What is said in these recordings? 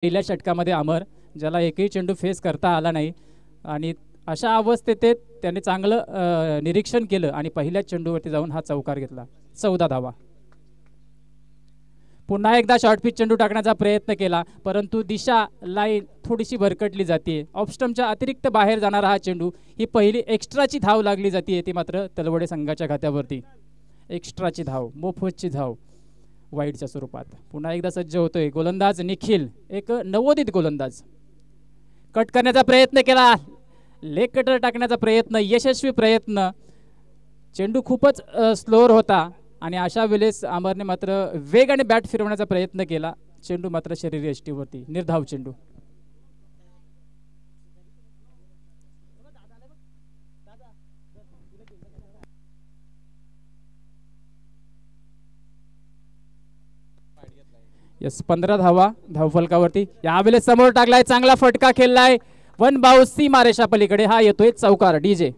पहिल्या षटकामध्ये अमर, ज्याला एकही चेंडू फेस करता आला नाही आणि अशा अवस्थेत त्याने चांगलं निरीक्षण केलं आणि पहिल्याच चेंडूवरती जाऊन हा चौकार घेतला. 14 धावा. पुन्हा एकदा शॉर्ट पिच चेंडू टाकण्याचा प्रयत्न केला, परंतु दिशा लाईन थोडीशी भरकटली जाते. ऑफस्टम्पच्या अतिरिक्त बाहेर जाणारा हा चेंडू, ही पहिली एक्स्ट्राची धाव लागली जाते ती मात्र तलवडे संघाच्या खात्यावरती. एक्स्ट्राची धाव, मोफतची धाव वाईडच्या स्वरूपात. पुन्हा एकदा सज्ज होतोय गोलंदाज निखिल, एक नवोदित गोलंदाज. कट करण्याचा प्रयत्न केला, लेग कटर टाकण्याचा प्रयत्न, यशस्वी प्रयत्न. चेंडू खूपच स्लोअर होता आणि अशा वेळेस अमरने मात्र वेगाने बॅट फिरवण्याचा प्रयत्न केला. चेंडू मात्र शरीर यष्टीवरती, निर्धाव चेंडू. यस, 15 धावा धावफलकावरती. यावेळेस समोर टाकलाय, चांगला फटका खेळलाय, वन बाउस सीमारेषा पलीकडे. हा येतोय चौकार. डीजे.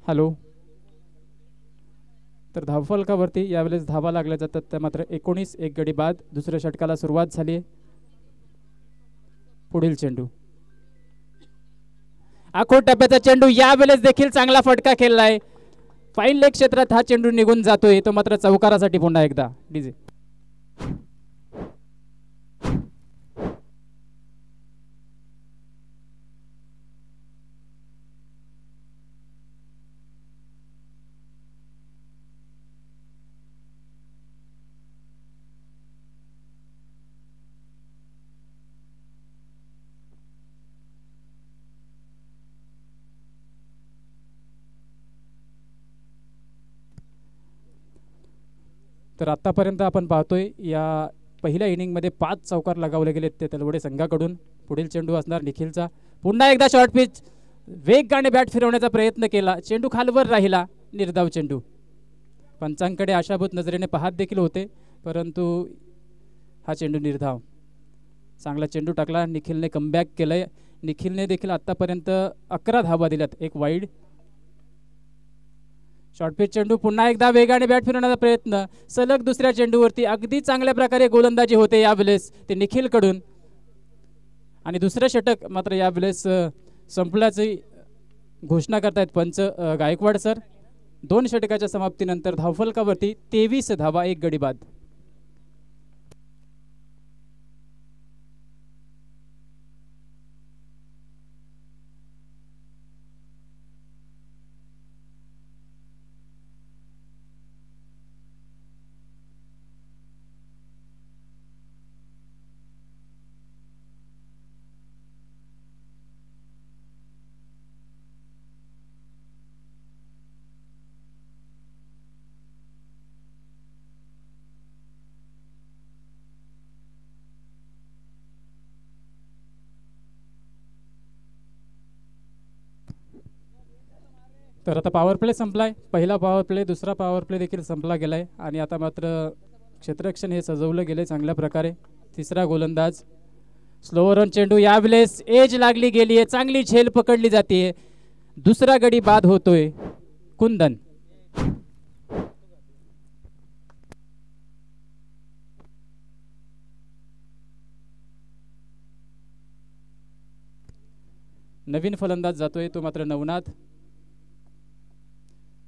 हॅलो. तर धावफलकावरती यावेळेस धावा लागल्या जातात, त्या मात्र 19. एक गडी बाद. दुसऱ्या षटकाला सुरुवात झाली. पुढील चेंडू, आखोड टप्प्याचा चेंडू. यावेळेस देखील चांगला फटका खेळलाय, फाईन लेग क्षेत्रात हा चेंडू निघून जातोय, तो मात्र चौकारासाठी पुन्हा एकदा. डीजे. तर आतापर्यंत आपण पाहतोय या पहिल्या इनिंगमध्ये 5 चौकार लगावले गेलेत ते तलवडे संघाकडून. पुढील चेंडू असणार निखिलचा. पुन्हा एकदा शॉर्ट पिच, वेगाने बॅट फिरवण्याचा प्रयत्न केला, चेंडू खालवर राहिला, निर्धाव चेंडू. पंचांकडे आशाभूत नजरेने पाहत देखील होते, परंतु हा चेंडू निर्धाव. चांगला चेंडू टाकला, निखिलने कमबॅक केलंय. निखिलने देखील आतापर्यंत 11 धावा दिल्यात, एक वाईड. शॉर्ट पिच चेंडू, पुन्हा एकदा वेगाने बॅट फिरवण्याचा प्रयत्न, सलग दुसऱ्या चेंडूवरती अगदी चांगल्या प्रकारे गोलंदाजी होते यावेळेस ते निखिलकडून. आणि दुसरं षटक मात्र यावेळेस संपल्याची घोषणा करतायत पंच गायकवाड सर. 2 षटकाच्या समाप्तीनंतर धावफलकावरती 23 धावा, एक गडी बाद. तर आता पॉवर प्ले संपलाय. पहिला पॉवर प्ले, दुसरा पॉवर प्ले देखील संपला गेलाय आणि आता मात्र क्षेत्ररक्षण हे सजवलं गेले चांगल्या प्रकारे. तिसरा गोलंदाज, स्लोअर ऑन चेंडू. यावेळेस एज लागली गेली आहे, चांगली झेल पकडली जाते. दुसरा गडी बाद होतोय. कुंदन. नवीन फलंदाज जातोय, तो मात्र नवनाथ.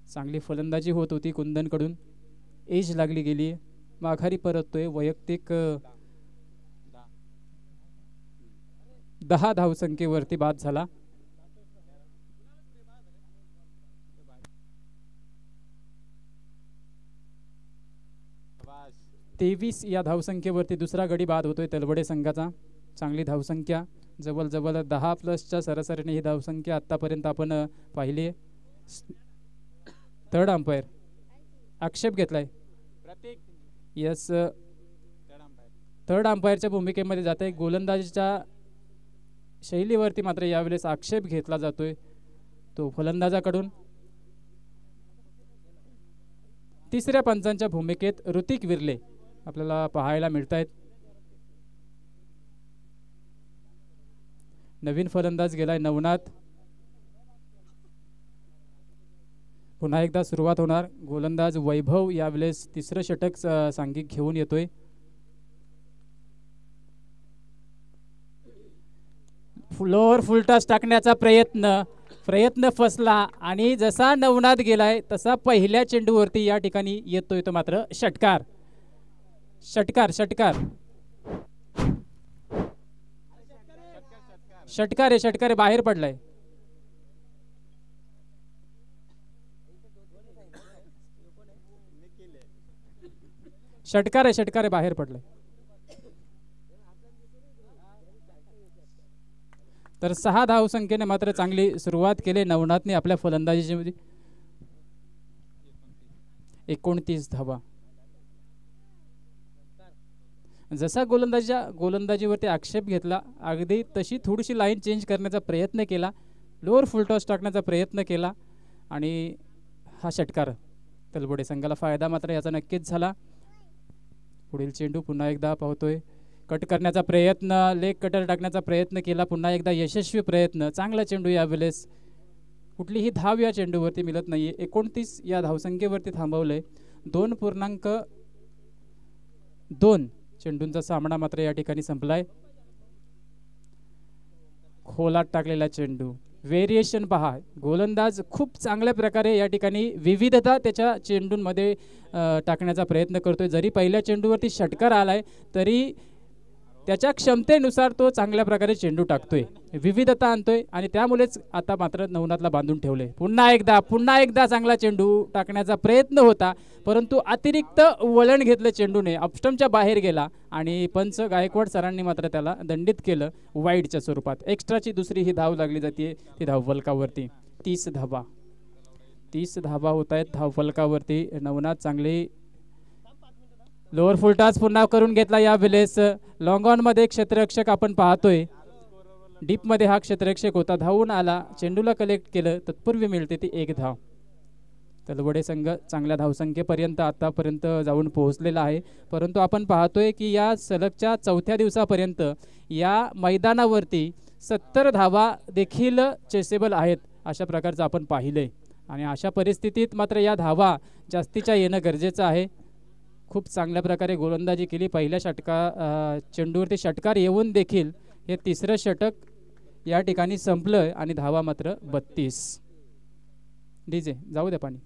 चांगली फलंदाजी होत होती कुंदनकडून, एज लागली गेली, माघारी परततोय. वैयक्तिक 10 धावसंख्येवरती बाद झाला. 23 या धावसंख्येवरती दुसरा गडी बाद होतोय तलवडे संघाचा. चांगली धावसंख्या, जवळजवळ 10+ सरासरीने ही धावसंख्या आतापर्यंत आपण पाहिली. थर्ड अंपायर आक्षेप घेतलाय. यस, थर्ड अंपायरच्या भूमिकेमध्ये जाते. गोलंदाजीच्या शैलीवरती मात्र यावेळेस आक्षेप घेतला जातोय तो फलंदाजाकडून. तिसऱ्या पंचांच्या भूमिकेत ऋतिक विर्ले आपल्याला पाहायला मिळत आहेत. नवीन फलंदाज गेलाय नवनाथ. पुन्हा एकदा सुरुवात होणार. गोलंदाज वैभव यावेळेस तिसरं षटक सांघिक घेऊन येतोय. फ्लोअर फुलटॉस टाकण्याचा प्रयत्न फसला आणि जसा नवनाथ गेलाय तसा पहिल्या चेंडूवरती या ठिकाणी येतोय तो मात्र षटकार. षटकार षटकार षटकार आहे. षटकार आहे. बाहेर पडलाय. षटकार आहे. षटकार आहे. बाहेर पडलाय. तर 6 धावसंख्येने मात्र चांगली सुरुवात केली नवनाथने आपल्या फलंदाजीमध्ये. 29 धावा. जसा गोलंदाजीवरती आक्षेप घेतला अगदी तशी थोडीशी लाईन चेंज करण्याचा प्रयत्न केला. लोअर फुलटॉस टाकण्याचा प्रयत्न केला आणि हा षटकार. तलवडे संघाला फायदा मात्र याचा नक्कीच झाला. पुढील चेंडू पुन्हा एकदा पाहतोय. कट करण्याचा प्रयत्न, लेग कटर टाकण्याचा प्रयत्न केला. पुन्हा एकदा यशस्वी प्रयत्न. चांगला चेंडू यावेळेस. कुठलीही धाव या चेंडूवरती मिळत नाहीये. 29 या धावसंख्येवरती थांबवलंय. 2.2 चेंडूंचा सामना मात्र या ठिकाणी संपलाय. खोलात टाकलेला चेंडू. व्हेरिएशन पहा. गोलंदाज खूप चांगल्या प्रकारे या ठिकाणी विविधता त्याच्या चेंडूंमध्ये टाकण्याचा प्रयत्न करतोय. जरी पहिल्या चेंडूवरती षटकार आलाय तरी त्याच्या क्षमतेनुसार तो चांगल्या प्रकारे चेंडू टाकतोय, विविधता आणतोय आणि त्यामुळेच आता मात्र नवनाथला बांधून ठेवले. पुन्हा एकदा चांगला चेंडू टाकण्याचा प्रयत्न होता परंतु अतिरिक्त वळण घेतलं चेंडूने. अपस्टंपच्या बाहेर गेला आणि पंच गायकवाड सरांनी मात्र त्याला दंडित केलं वाईडच्या स्वरूपात. एक्स्ट्राची दुसरी ही धाव लागली जाते ती धावफलकावरती. 30 धावा होत आहेत धावफलकावरती. नवनाथ चांगली लोअर फुलटॉस पुन्हा करून घेतला यावेळेस. लॉंग ऑन मध्ये क्षेत्ररक्षक आपण पाहतोय. डीप मध्ये हा क्षेत्ररक्षक होता. धावून आला, चेंडूला कलेक्ट केलं, तत्पूर्वी मिळते ती 1 धाव. तलवडे संघ चांगल्या धावसंख्येपर्यंत आतापर्यंत जाऊन पोहोचलेला आहे परंतु आपण पाहतोय की या सलगच्या 4थ्या दिवसापर्यंत या मैदानावरती 70 धावा देखील चेसेबल आहेत अशा प्रकारचं आपण पाहिलंय आणि अशा परिस्थितीत मात्र या धावा जास्तीच्या येणं गरजेचं आहे. खूप चांगल्या प्रकारे गोलंदाजी केली. पहिल्या चेंडूवरती षटकार येऊन देखील हे तिसरं षटक या ठिकाणी संपलं आणि धावा मात्र 32. डीजे जाऊ द्या पाणी.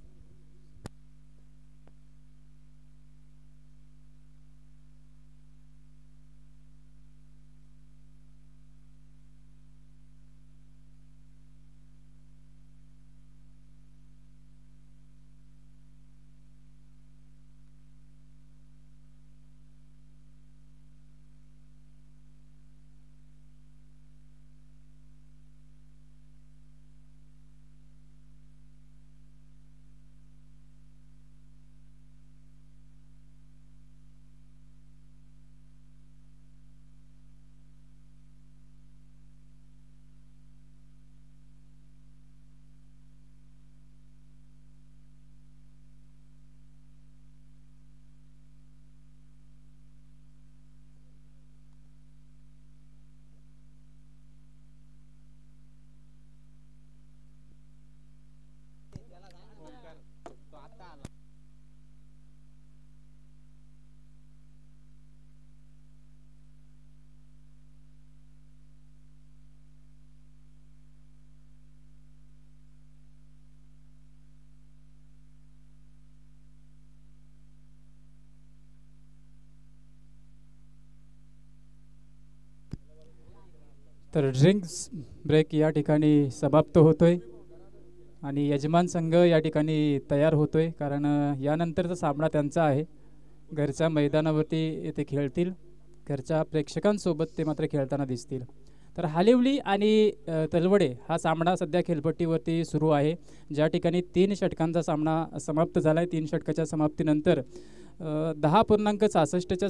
तर ड्रिंक्स ब्रेक या ठिकाणी समाप्त होतोय आणि यजमान संघ या ठिकाणी तयार होतोय कारण यानंतरचा सामना त्यांचा आहे. घरच्या मैदानावरती ते खेळतील. घरच्या प्रेक्षकांसोबत ते मात्र खेळताना दिसतील. तर हालिवली आणि तलवडे हा सामना सध्या खेळपट्टीवरती सुरू आहे, ज्या ठिकाणी 3 षटकांचा सामना समाप्त झाला आहे. 3 षटकाच्या समाप्तीनंतर 10.66च्या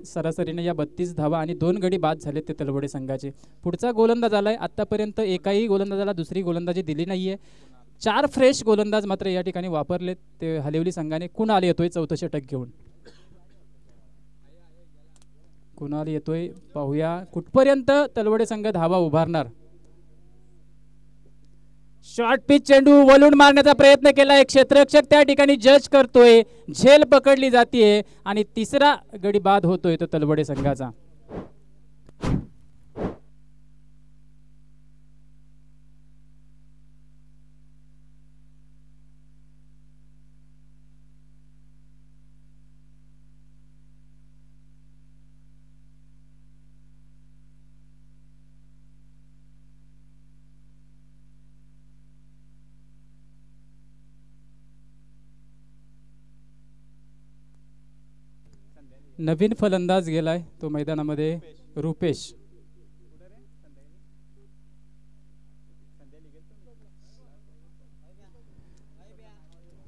सरासरीने या 32 धावा आणि 2 गडी बाद झाले ते तलवडे संघाचे. पुढचा गोलंदाज आलाय. आत्तापर्यंत एकाही गोलंदाजाला दुसरी गोलंदाजी दिली नाही आहे. 4 फ्रेश गोलंदाज मात्र या ठिकाणी वापरलेत ते हालिवली संघाने. कुणाल येतोय चौथं षटक घेऊन, कुणाल येतोय पाहूया कुठपर्यंत तलवडे संघ धावा उभारणार. शॉर्ट पिच चेंडू वलून मारण्याचा प्रयत्न केला, एक क्षेत्ररक्षक त्या ठिकाणी जज करतोय, झेल पकडली जाते आणि तिसरा गडी बाद होतोय तो तलवडे संघाचा. नवीन फलंदाज गेलाय तो मैदानामध्ये, रुपेश.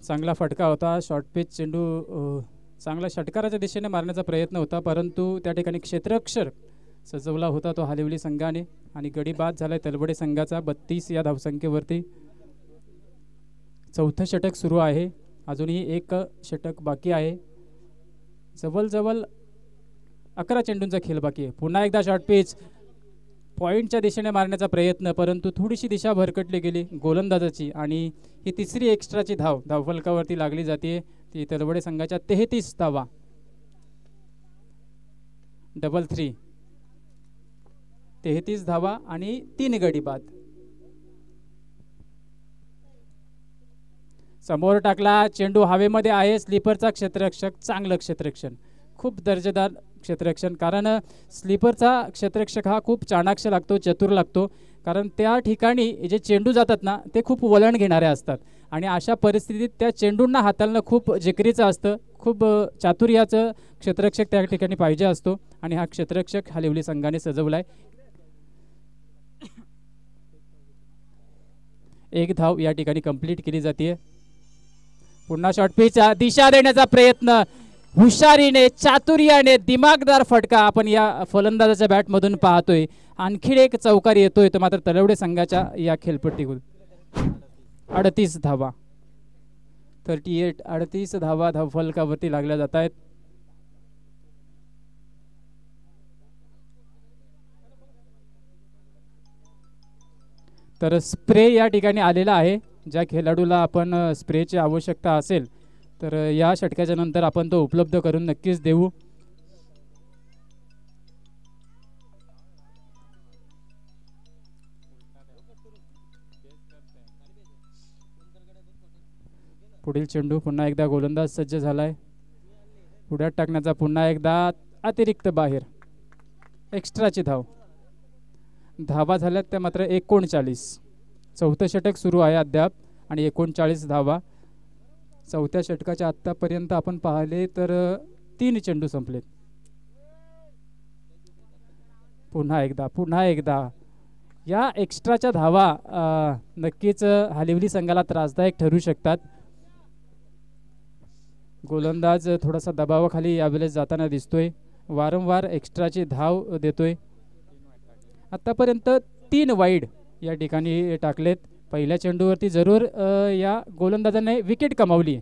चांगला फटका होता, शॉर्ट पिच चेंडू चांगला षटकाराच्या दिशेने मारण्याचा प्रयत्न होता, परंतु त्या ठिकाणी क्षेत्ररक्षक सजवला होता तो हालिवली संघाने आणि गडी बाद झालाय तलवडे संघाचा 32 या धावसंख्येवरती. चौथं षटक सुरू आहे, अजूनही एक षटक बाकी आहे. जवळजवळ 11 चेंडूंचा खेळ बाकी आहे. पुन्हा एकदा शॉर्ट पिच पॉईंटच्या दिशेने मारण्याचा प्रयत्न, परंतु थोडीशी दिशा भरकटली गेली गोलंदाजाची आणि ही तिसरी एक्स्ट्राची धावफलकावरती लागली जाते. ती तलवडे संघाच्या 33 धावा. डबल 3, 33 धावा आणि 3 गडी बाद. समोर टाकला चेंडू हवेमध्ये आहे, स्लीपरचा क्षेत्ररक्षक, चांगलं क्षेत्ररक्षण, खूप दर्जेदार क्षेत्ररक्षण. कारण स्लीपरचा क्षेत्ररक्षक हा खूप चाणाक्ष लागतो, चतुर लागतो, कारण त्या ठिकाणी जे चेंडू जातात ना ते खूप वळण घेणारे असतात आणि अशा परिस्थितीत त्या चेंडूंना हाताळणं खूप जिकरीचं असतं. खूप चातुर्याचं क्षेत्ररक्षक त्या ठिकाणी पाहिजे असतो आणि हा क्षेत्ररक्षक हालिवली संघाने सजवलाय. एक धाव या ठिकाणी कंप्लीट केली जाते. पुन्हा शॉर्ट पिच दिशा देण्याचा प्रयत्न, हुशारीने चातुर्याने दिमागदार फटका आपण या फलंदाजाच्या बॅटमधून पाहतोय. आणखी एक चौकार येतोय तो मात्र तलवडे संघाच्या या खेळपट्टीवर. 38 धावा, 38 धावा धावफलकावरती लागल्या जात आहेत. तर स्प्रे या ठिकाणी आलेला आहे. ज्या खेळाडूला आपण स्प्रेची आवश्यकता असेल तर या षटकाच्या नंतर आपण तो उपलब्ध करून नक्कीच देऊ. पुढील चेंडू पुन्हा एकदा गोलंदाज सज्ज झालाय. पुढ्यात टाकण्याचा पुन्हा एकदा अतिरिक्त बाहेर, एक्स्ट्राची धावा झाल्यात त्या मात्र 39. चौथं षटक सुरू आहे अद्याप आणि 39 धावा. चौथ्या षटकाच्या आत्तापर्यंत आपण पाहिले तर 3 चेंडू संपलेत. पुन्हा एकदा या एक्स्ट्राच्या धावा नक्कीच हालिवली संघाला त्रासदायक ठरू शकतात. गोलंदाज थोडासा दबावाखाली यावेळेस जाताना दिसतोय, वारंवार एक्स्ट्राची धाव देतोय. आतापर्यंत 3 वाईड या ठिकाणी टाकलेत. पहिल्या चेंडूवरती जरूर या गोलंदाजाने विकेट कमावली.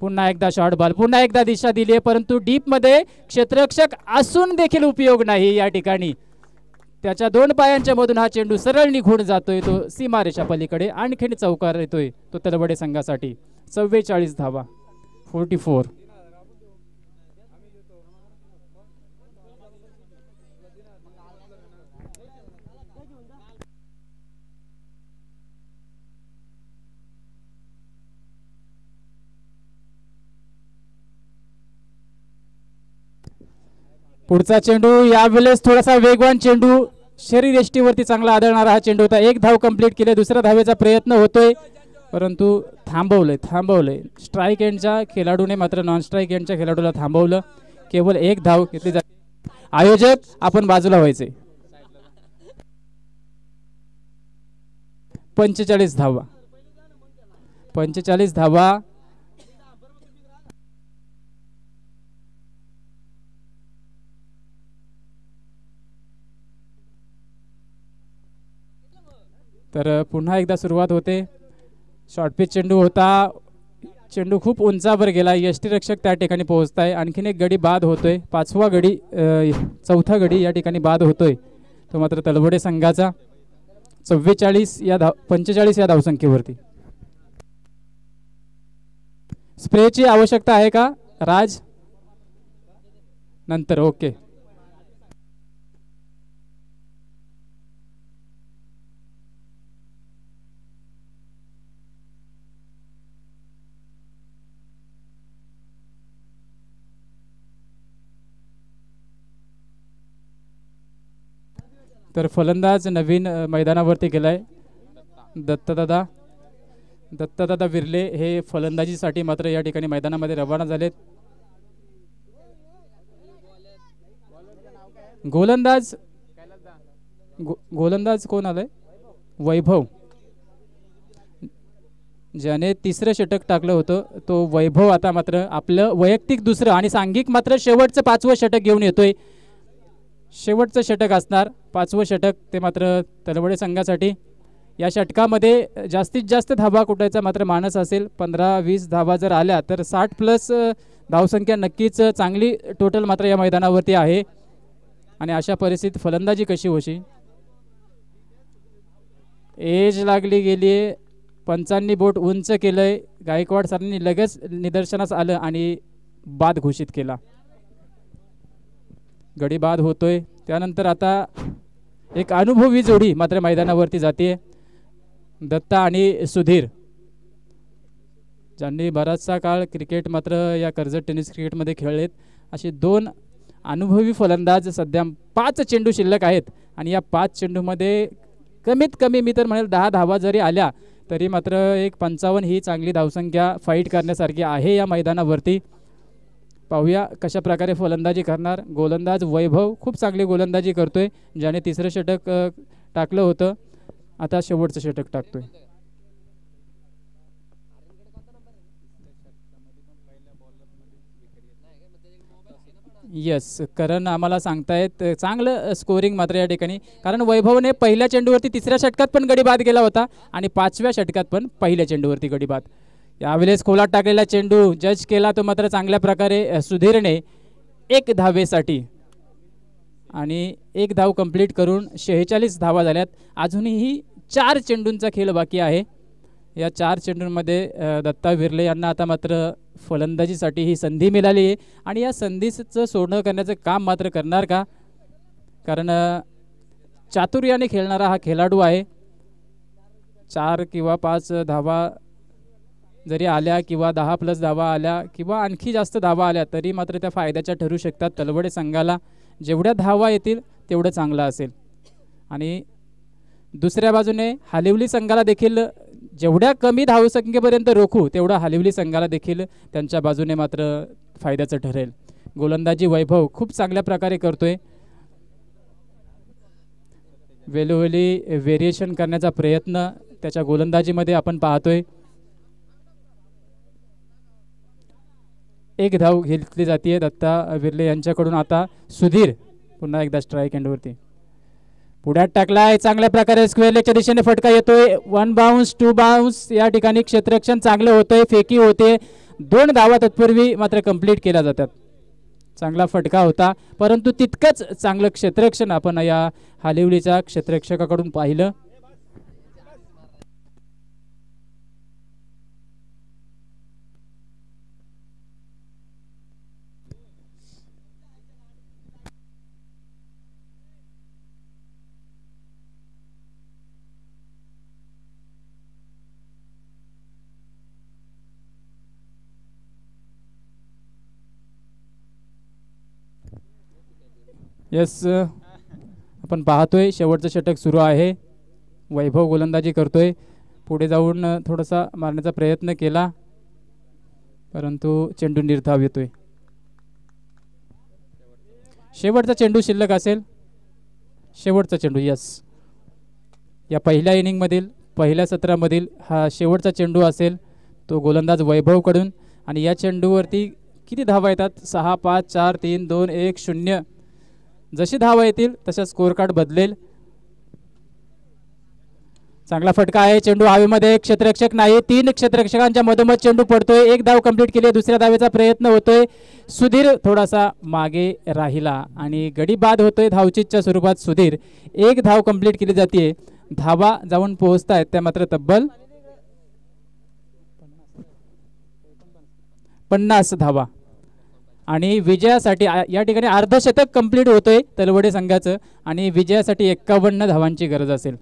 पुन्हा एकदा शॉर्ट बॉल, पुन्हा एकदा दिशा दिली आहे, परंतु डीप मध्ये क्षेत्ररक्षक असून देखील उपयोग नाही. या ठिकाणी त्याच्या 2 पायांच्या मधून हा चेंडू सरळ निघून जातोय तो सीमारेषा पलीकडे. आणखीन चौकार येतोय तो तलवडे संघासाठी. 44 धावा, 44. पुढचा चेंडू यावेळेस थोडासा वेगवान चेंडू, शरीरयष्टीवरती चांगला आदळणारा हा चेंडू होता. 1 धाव कंप्लीट केले. दुसऱ्या धावेचा प्रयत्न होतोय परंतु थांबवलंय. स्ट्राईक एंडच्या खेळाडूने मात्र नॉन स्ट्राईक एंडच्या खेळाडूला थांबवलं. केवळ 1 धाव घेतली जाते. आयोजक आपण बाजूला व्हायचे. 45 धावा. 45 धावा. तर पुन्हा एकदा सुरुवात होते. शॉर्ट पिच चेंडू होता. चेंडू खूप उंचावर गेला. यष्टीरक्षक त्या ठिकाणी पोहोचताय. आणखीन एक गडी बाद होतोय. पाचवा गडी चौथा गडी या ठिकाणी बाद होतोय. तो मात्र तलवडे संघाचा 45 या धावसंख्येवरती. स्प्रेची आवश्यकता आहे का राज? नंतर. ओके. तर फलंदाज नवीन मैदानावरती गेलाय. दत्तदादा विर्ले हे फलंदाजीसाठी मात्र या ठिकाणी मैदानामध्ये रवाना झालेत. गोलंदाज कोण आलाय? वैभव. ज्याने तिसरं षटक टाकलं होतं तो वैभव आता मात्र आपलं वैयक्तिक दुसरं आणि सांघिक मात्र शेवटचं 5वं षटक घेऊन येतोय. शेवटचं षटक असणार 5वं षटक ते मात्र तलवडे संघासाठी. या षटकामध्ये जास्तीत जास्त धावा कुटायचा मात्र मानस असेल. 15-20 धावा जर आल्या तर 60+ धावसंख्या नक्कीच चांगली टोटल मात्र या मैदानावरती आहे. आणि अशा परिस्थितीत फलंदाजी कशी होशी? एज लागली गेली. पंचांनी बोट उंच केलंय. गायकवाड सरांनी लगेच निदर्शनास आलं आणि बाद घोषित केला. गडी बाद होतोय. त्यानंतर आता एक अनुभवी जोडी मात्र मैदानावरती जाते. दत्ता आणि सुधीर, ज्यांनी बराचसा काळ क्रिकेट मात्र या कर्जत टेनिस क्रिकेटमध्ये खेळलेत. असे 2 अनुभवी फलंदाज सध्या 5 चेंडू शिल्लक आहेत. आणि या 5 चेंडूमध्ये कमीत कमी मी तर म्हणेल 10 धावा जरी आल्या तरी मात्र एक 55 ही चांगली धावसंख्या फाईट करण्यासारखी आहे या मैदानावरती. पाहूया कशा प्रकारे फलंदाजी करणार. गोलंदाज वैभव खूप चांगली गोलंदाजी करतोय. ज्याने तिसरं षटक टाकलं होतं आता शेवटचं षटक टाकतोय. यस, करण आम्हाला सांगतायत चांगलं स्कोरिंग मात्र या ठिकाणी. कारण वैभवने पहिल्या चेंडूवरती तिसऱ्या षटकात पण गडी बाद गेला होता आणि 5व्या षटकात पण पहिल्या चेंडूवरती गडी बाद. यावेळेस खोलात टाकलेला चेंडू जज केला तो मात्र चांगल्या प्रकारे सुधीरने 1 धावेसाठी. आणि 1 धाव कंप्लीट करून 46 धावा झाल्यात. अजूनही 4 चेंडूंचा खेळ बाकी आहे. या 4 चेंडूंमध्ये दत्ता विर्ले यांना आता मात्र फलंदाजीसाठी ही संधी मिळाली आहे. आणि या संधीचं सोडणं करण्याचं काम मात्र करणार का? कारण चातुर्याने खेळणारा हा खेळाडू आहे. 4 किंवा 5 धावा जरी आल्या किंवा 10+ धावा आल्या किंवा आणखी जास्त धावा आल्या तरी मात्र त्या फायद्याच्या ठरू शकतात. तलवडे संघाला जेवढ्या धावा येतील तेवढं चांगलं असेल. आणि दुसऱ्या बाजूने हालिवली संघाला देखील जेवढ्या कमी धावसंख्येपर्यंत रोखू तेवढा हालिवली संघाला देखील त्यांच्या बाजूने मात्र फायद्याचं ठरेल. गोलंदाजी वैभव खूप चांगल्या प्रकारे करतोय. वेळोवेळी व्हेरिएशन करण्याचा प्रयत्न त्याच्या गोलंदाजीमध्ये आपण पाहतोय. 1 धाव घेतली जाते दत्ता विर्ले यांच्याकडून. आता सुधीर पुन्हा एकदा स्ट्राईक एंडवरती पुढ्यात टाकलाय. चांगल्या प्रकारे स्क्वेअर लेगच्या दिशेने फटका येतोय. 1 बाउन्स 2 बाउन्स या ठिकाणी क्षेत्ररक्षण चांगलं होतंय. फेकी होते. 2 धावा तत्पूर्वी मात्र कंप्लीट केल्या जातात. चांगला फटका होता परंतु तितकंच चांगलं क्षेत्ररक्षण आपण या हालिवलीच्या क्षेत्ररक्षकाकडून पाहिलं. यस, आपण पाहतोय शेवटचं षटक सुरू आहे. वैभव गोलंदाजी करतोय. पुढे जाऊन थोडासा मारण्याचा प्रयत्न केला परंतु चेंडू निर्धाव येतोय. शेवटचा चेंडू शिल्लक असेल. शेवटचा चेंडू. यस, या पहिल्या इनिंगमधील पहिल्या सत्रामधील हा शेवटचा चेंडू असेल तो गोलंदाज वैभवकडून. आणि या चेंडूवरती किती धावा येतात? 6, 5, 4, 3, 2, 1, 0. जशी धावा येतील तसा स्कोर कार्ड बदलेल. चांगला फटका आहे. चेंडू हवेमध्ये, क्षेत्ररक्षक नाही. 3 क्षेत्ररक्षकांच्या मधोमध चेंडू पडतोय. एक धाव कंप्लीट केली. दुसऱ्या धावेचा प्रयत्न होतोय. सुधीर थोडासा मागे राहिला आणि गडी बाद होतोय धावचीतच्या स्वरूपात. सुधीर एक धाव कंप्लीट केली जाते. धावा जाऊन पोहोचतायत त्या मात्र तब्बल 50 धावा. आणि विजयासाठी या ठिकाणी अर्धशतक कंप्लीट होतोय तलवडे संघाचं आणि विजयासाठी 51 धावांची गरज असेल.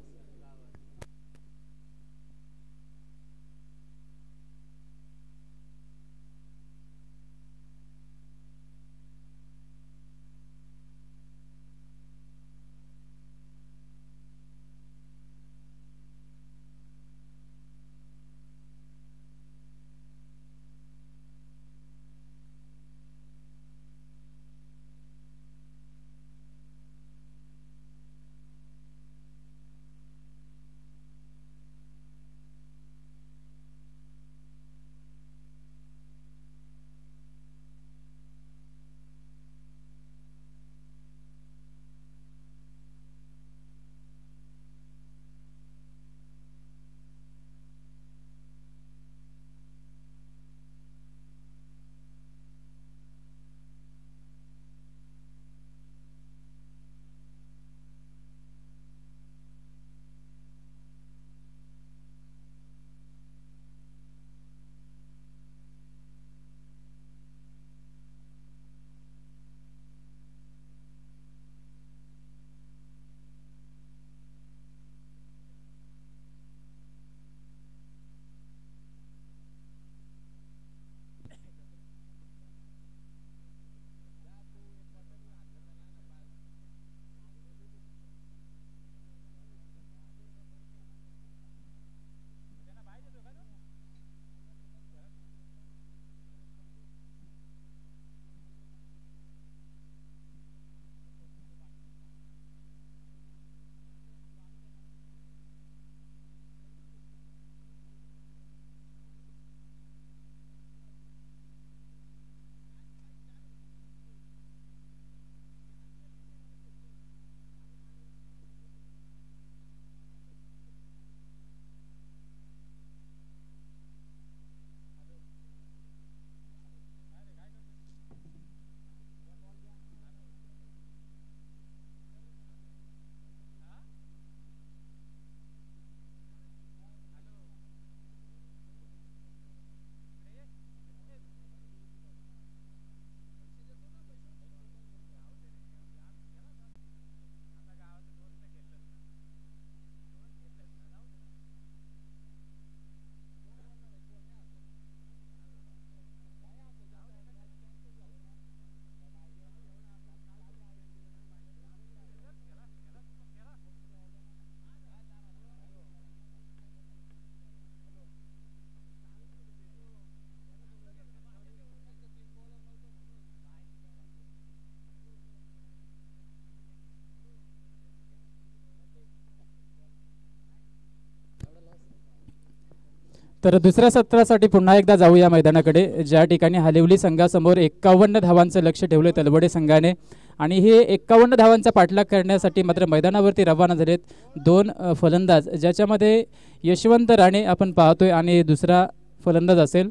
तर दुसऱ्या सत्रासाठी पुन्हा एकदा जाऊया मैदानाकडे, ज्या ठिकाणी हलिवली संघासमोर 51 धावांचं लक्ष ठेवले तलवडे संघाने. आणि हे 51 धावांचा पाठलाग करण्यासाठी मात्र मैदानावरती रवाना झालेत 2 फलंदाज, ज्याच्यामध्ये यशवंत राणे आपण पाहतोय आणि दुसरा फलंदाज असेल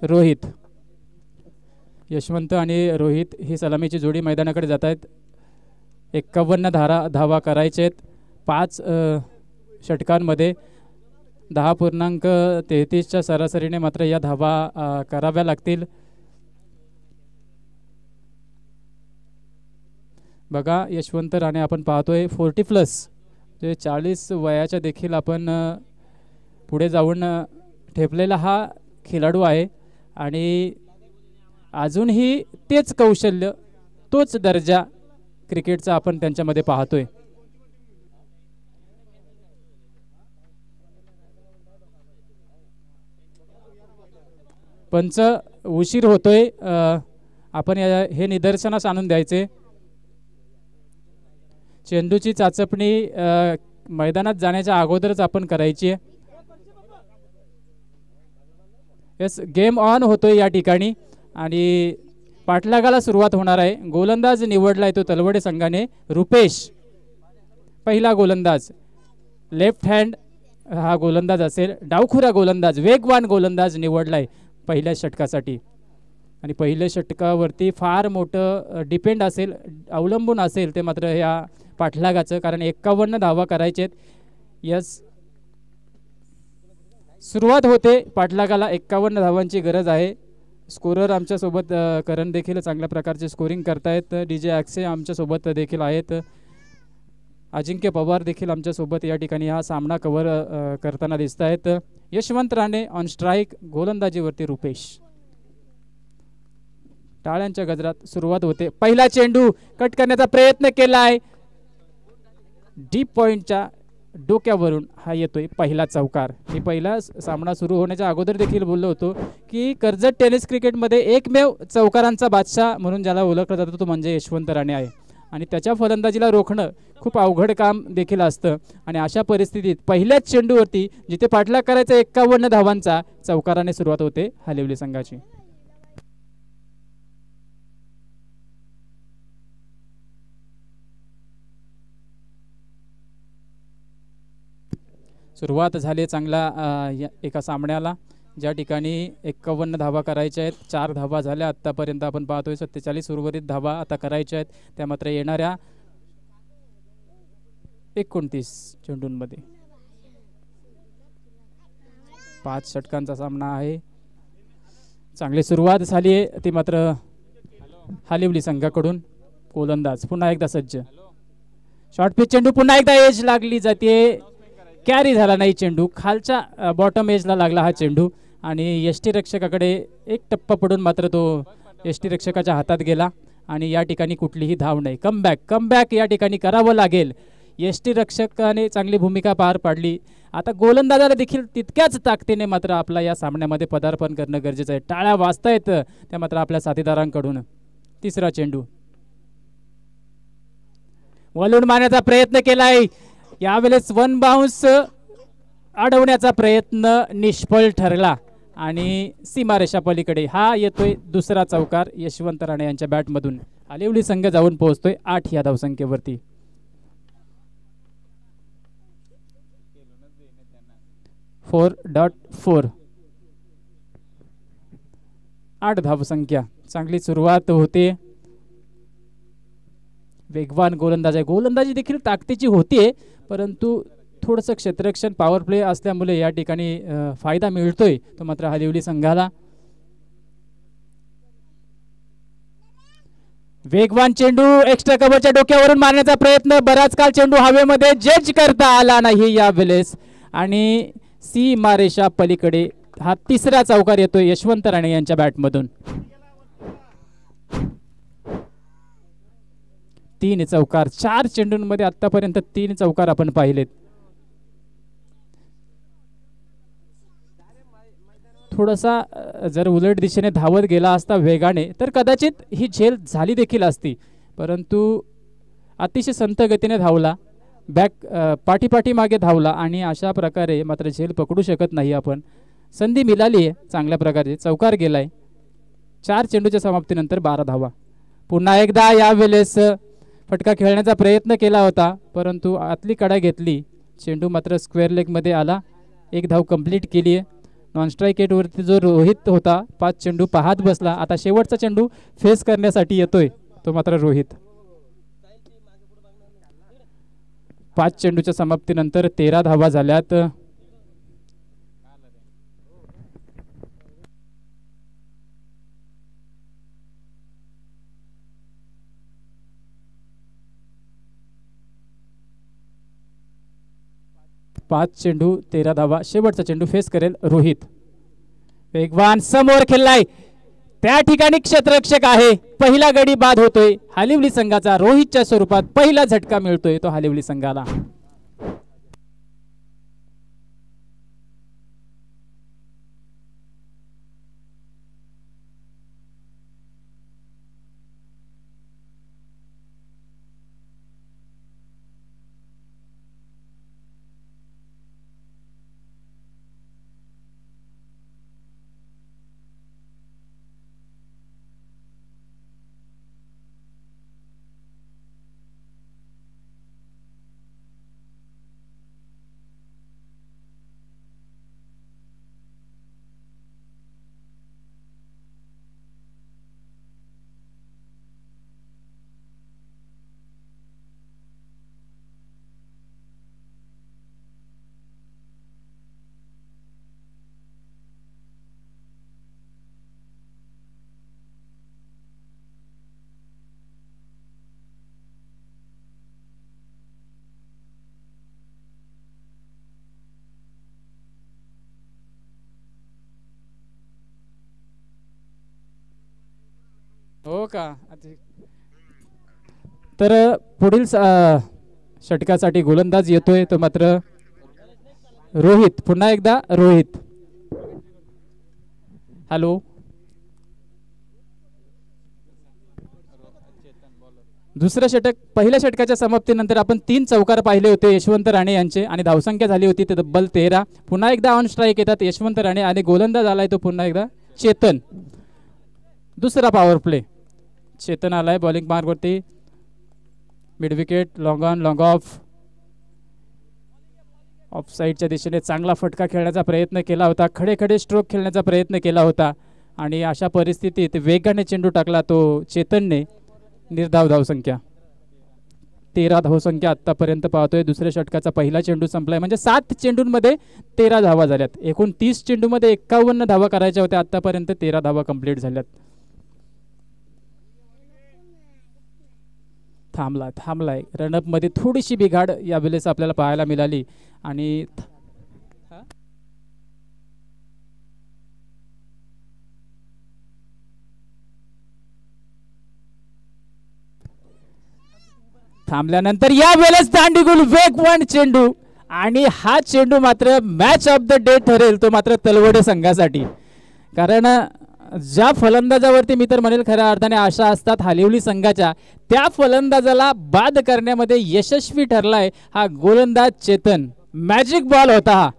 रोहित. यशवंत आणि रोहित ही सलामीची जोडी मैदानाकडे जात आहेत. 51 धावा करायचे आहेत 5 षटकांमध्ये. 10.33च्या सरासरीने मात्र या धावा कराव्या लागतील. बघा यशवंत राणे आपण पाहतोय 40+ जे 40 वयाच्या देखील आपण पुढे जाऊन ठेपलेला हा खेळाडू आहे आणि अजूनही तेच कौशल्य तोच दर्जा क्रिकेटचा आपण त्यांच्यामध्ये पाहतोय. पंच उशीर होतोय, आपण हे निदर्शनास आणून द्यायचे. चेंडूची चाचपणी मैदानात जाण्याच्या अगोदरच आपण करायची आहे. येस, गेम ऑन होतोय या ठिकाणी आणि पाठलागाला सुरुवात होणार आहे. गोलंदाज निवडलाय तो तलवडे संघाने रुपेश, पहिला गोलंदाज. लेफ्ट हँड हा गोलंदाज असेल, डावखुरा गोलंदाज, वेगवान गोलंदाज निवडलाय पहिल्या षटकासाठी. आणि पहिल्या षटकावरती फार मोठं डिपेंड असेल, अवलंबून असेल ते मात्र या पाठलागाचं, कारण 51 धावा करायचे आहेत. यस, सुरुवात होते पाठलागाला. 51 धावांची गरज आहे. स्कोरर आमच्यासोबत करण देखील चांगल्या प्रकारचे स्कोरिंग करतायत. DJ ॲक्से आमच्यासोबत देखील आहेत. अजिंक्य पवार देखील आमच्यासोबत या ठिकाणी हा सामना कव्हर करताना दिसत आहेत. यशवंत राणे ऑन स्ट्राईक, गोलंदाजीवरती रुपेश. टाळ्यांच्या गजरात सुरुवात होते. पहिला चेंडू कट करण्याचा प्रयत्न केलाय, डीप पॉइंटच्या डोक्यावरून हा येतोय पहिला चौकार. मी पहिला सामना सुरू होण्याच्या अगोदर देखील बोललो होतो की कर्जत टेनिस क्रिकेटमध्ये एकमेव चौकारांचा बादशाह म्हणून ज्याला ओळखलं जातं तो म्हणजे यशवंत राणे आहे. आणि त्याच्या फलंदाजीला रोखणं खूप अवघड काम देखील असतं. आणि अशा परिस्थितीत पहिल्याच चेंडूवरती जिथे पाठलाग करायचा 51 धावांचा, चौकाराने सुरुवात होते हालिवली संघाची. सुरुवात झाली चांगला एका सामन्याला, ज्या ठिकाणी 51 धावा करायच्या आहेत. 4 धावा झाल्या आत्तापर्यंत. आपण पाहतोय 47 उर्वरित धावा आता करायच्या आहेत. त्या मात्र येणाऱ्या 29 चेंडूंमध्ये. 5 षटकांचा सामना आहे. चांगली सुरुवात झाली आहे ती मात्र हालिवली संघाकडून. गोलंदाज पुन्हा एकदा सज्ज. शॉर्ट पिच चेंडू, पुन्हा एकदा एज लागली जाते. कॅरी झाला नाही चेंडू, खालच्या बॉटम एजला लागला हा चेंडू आणि यष्टीरक्षकाकडे एक टप्पा पडून मात्र तो यष्टीरक्षकाच्या हातात गेला आणि या ठिकाणी कुठलीही धाव नाही. कमबॅक या ठिकाणी करावं लागेल. यष्टीरक्षकाने चांगली भूमिका पार पाडली. आता गोलंदाजाला देखील तितक्याच ताकदीने मात्र आपला या सामन्यामध्ये पदार्पण करणं गरजेचं आहे. टाळ्या वाजतायत त्या मात्र आपल्या साथीदारांकडून. तिसरा चेंडू वळून मारण्याचा प्रयत्न केलाय. यावेळेस 1 बाउन्स अडवण्याचा प्रयत्न निष्फळ ठरला आणि सीमारेषा पलीकडे हा येतोय दुसरा चौकार यशवंत राणे यांच्या बॅटमधून. हालिवली संघ जाऊन पोहोचतोय 8 या धावसंख्येवरती. 4.4 8 धावसंख्या. चांगली सुरुवात होते. वेगवान गोलंदाज आहे. गोलंदाजी देखील ताकदीची होतीये, परंतु थोडंसं क्षेत्ररक्षण पॉवर प्ले असल्यामुळे या ठिकाणी फायदा मिळतोय तो मात्र हालिवली संघाला. वेगवान चेंडू एक्स्ट्रा कव्हरच्या डोक्यावरून मारण्याचा प्रयत्न. बराच काळ चेंडू हवेमध्ये जज करता आला नाही यावेळेस आणि सीमारेषा पलीकडे हा तिसरा चौकार येतोय यशवंत राणे यांच्या बॅटमधून. 3 चौकार 4 चेंडूंमध्ये आतापर्यंत 3 चौकार आपण पाहिलेत. थोडासा जर उलट दिशेने धावत गेला असता वेगाने तर कदाचित ही झेल झाली देखील असती, परंतु अतिशय संथ गतीने धावला. पाठी मागे धावला आणि अशा प्रकारे मात्र झेल पकडू शकत नाही आपण. संधी मिळाली आहे चांगल्या प्रकारे. चौकार गेलाय. 4 चेंडूच्या समाप्तीनंतर 12 धावा. पुन्हा एकदा यावेळेस फटका खेळण्याचा प्रयत्न केला होता, परंतु आतली कडा घेतली. चेंडू मात्र स्क्वेअर लेगमध्ये आला. 1 धाव कंप्लीट केली आहे. नॉन स्ट्राईक एटवरती जो रोहित होता 5 चेंडू पाहत बसला. आता शेवटचा चेंडू फेस करण्यासाठी येतोय तो मात्र रोहित. 5 चेंडूच्या समाप्तीनंतर 13 धावा झाल्यात. पाच चेंडू 13 धावा. शेवटचा चेंडू फेस करेल रोहित. वेगवान समोर खेळलाय त्या ठिकाणी क्षेत्ररक्षक आहे. पहिला गडी बाद होतोय हालिवली संघाचा. रोहितच्या स्वरूपात पहिला झटका मिळतोय तो हालिवली संघाला. हो का? तर पुढील षटकासाठी गोलंदाज येतोय तो मात्र रोहित. पुन्हा एकदा रोहित. हॅलो. दुसरं षटक. पहिल्या षटकाच्या समाप्तीनंतर आपण 3 चौकार पाहिले होते यशवंत राणे यांचे आणि धावसंख्या झाली होती ते तब्बल 13. पुन्हा एकदा ऑन स्ट्राईक येतात यशवंत राणे आणि गोलंदाज आलाय तो पुन्हा एकदा चेतन. दुसरा पॉवर प्ले. चेतन आलाय बॉलिंग मार्कवरती. Mid wicket, long on, long off. Off साईडच्या दिशेने चांगला फटका खेळण्याचा प्रयत्न केला होता. खडे खडे स्ट्रोक खेळण्याचा प्रयत्न केला होता आणि अशा परिस्थितीत वेगाने चेंडू टाकला तो चेतनने. निर्धाव धावसंख्या 13 धावसंख्या आतापर्यंत पाहतोय. दुसऱ्या षटकाचा पहिला चेंडू संपलाय म्हणजे 7 चेंडूंमध्ये 13 धावा झाल्यात. एकूण 30 चेंडूमध्ये 51 धावा करायच्या होत्या. आतापर्यंत 13 धावा कंप्लीट झाल्यात. थांबलाय. रनअप मध्ये थोडीशी बिघाड यावेळेस आपल्याला पाहायला मिळाली आणि थांबल्यानंतर यावेळेस दांडीगुल वेगवान चेंडू आणि हा चेंडू मात्र मॅच ऑफ द डे ठरेल तो मात्र तलवडे संघासाठी. कारण ज्या फलंदाजावरती मी तर म्हणेल खऱ्या अर्थाने आशा असतात हालिवली संघाच्या, त्या फलंदाजाला बाद करण्यामध्ये यशस्वी ठरलाय हा गोलंदाज चेतन. मॅजिक बॉल होता हा